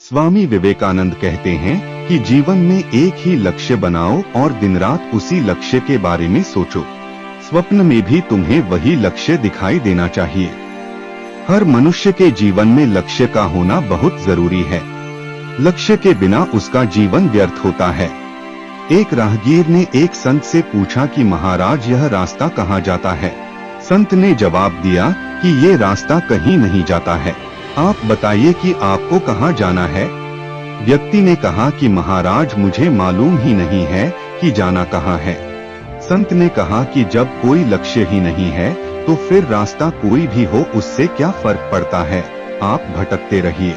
स्वामी विवेकानंद कहते हैं कि जीवन में एक ही लक्ष्य बनाओ और दिन रात उसी लक्ष्य के बारे में सोचो। स्वप्न में भी तुम्हें वही लक्ष्य दिखाई देना चाहिए। हर मनुष्य के जीवन में लक्ष्य का होना बहुत जरूरी है। लक्ष्य के बिना उसका जीवन व्यर्थ होता है। एक राहगीर ने एक संत से पूछा कि महाराज, यह रास्ता कहाँ जाता है? संत ने जवाब दिया कि ये रास्ता कहीं नहीं जाता है, आप बताइए कि आपको कहाँ जाना है? व्यक्ति ने कहा कि महाराज, मुझे मालूम ही नहीं है कि जाना कहाँ है। संत ने कहा कि जब कोई लक्ष्य ही नहीं है तो फिर रास्ता कोई भी हो उससे क्या फर्क पड़ता है, आप भटकते रहिए।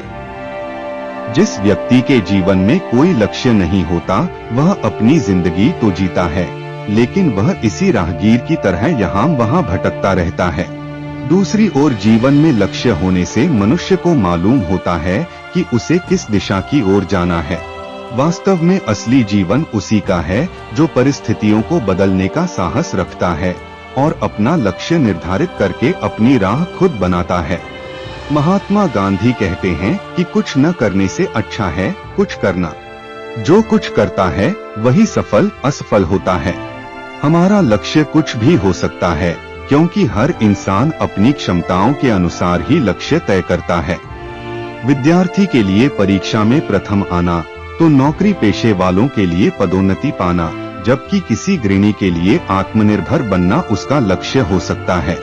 जिस व्यक्ति के जीवन में कोई लक्ष्य नहीं होता वह अपनी जिंदगी तो जीता है, लेकिन वह इसी राहगीर की तरह यहाँ वहाँ भटकता रहता है। दूसरी ओर जीवन में लक्ष्य होने से मनुष्य को मालूम होता है कि उसे किस दिशा की ओर जाना है। वास्तव में असली जीवन उसी का है जो परिस्थितियों को बदलने का साहस रखता है और अपना लक्ष्य निर्धारित करके अपनी राह खुद बनाता है। महात्मा गांधी कहते हैं कि कुछ न करने से अच्छा है कुछ करना। जो कुछ करता है वही सफल असफल होता है। हमारा लक्ष्य कुछ भी हो सकता है, क्योंकि हर इंसान अपनी क्षमताओं के अनुसार ही लक्ष्य तय करता है। विद्यार्थी के लिए परीक्षा में प्रथम आना तो नौकरी पेशे वालों के लिए पदोन्नति पाना, जबकि किसी गृहिणी के लिए आत्मनिर्भर बनना उसका लक्ष्य हो सकता है।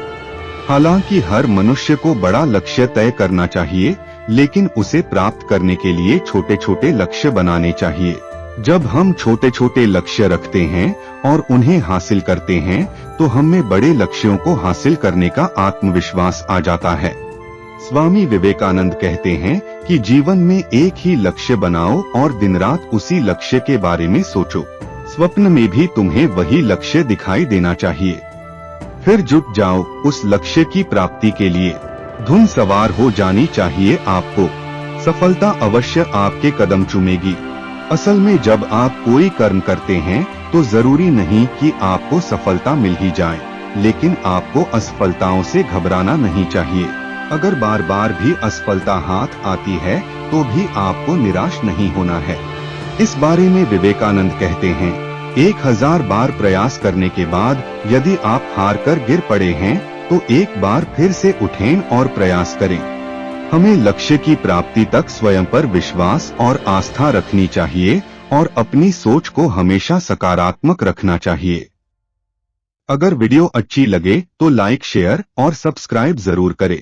हालांकि हर मनुष्य को बड़ा लक्ष्य तय करना चाहिए, लेकिन उसे प्राप्त करने के लिए छोटे छोटे लक्ष्य बनाने चाहिए। जब हम छोटे छोटे लक्ष्य रखते हैं और उन्हें हासिल करते हैं तो हमें बड़े लक्ष्यों को हासिल करने का आत्मविश्वास आ जाता है। स्वामी विवेकानंद कहते हैं कि जीवन में एक ही लक्ष्य बनाओ और दिन रात उसी लक्ष्य के बारे में सोचो। स्वप्न में भी तुम्हें वही लक्ष्य दिखाई देना चाहिए। फिर जुट जाओ उस लक्ष्य की प्राप्ति के लिए। धुन सवार हो जानी चाहिए आपको। सफलता अवश्य आपके कदम चूमेगी। असल में जब आप कोई कर्म करते हैं तो जरूरी नहीं कि आपको सफलता मिल ही जाए, लेकिन आपको असफलताओं से घबराना नहीं चाहिए। अगर बार बार भी असफलता हाथ आती है तो भी आपको निराश नहीं होना है। इस बारे में विवेकानंद कहते हैं, 1000 बार प्रयास करने के बाद यदि आप हार कर गिर पड़े हैं तो एक बार फिर से उठें और प्रयास करें। हमें लक्ष्य की प्राप्ति तक स्वयं पर विश्वास और आस्था रखनी चाहिए और अपनी सोच को हमेशा सकारात्मक रखना चाहिए। अगर वीडियो अच्छी लगे तो लाइक, शेयर और सब्सक्राइब जरूर करें।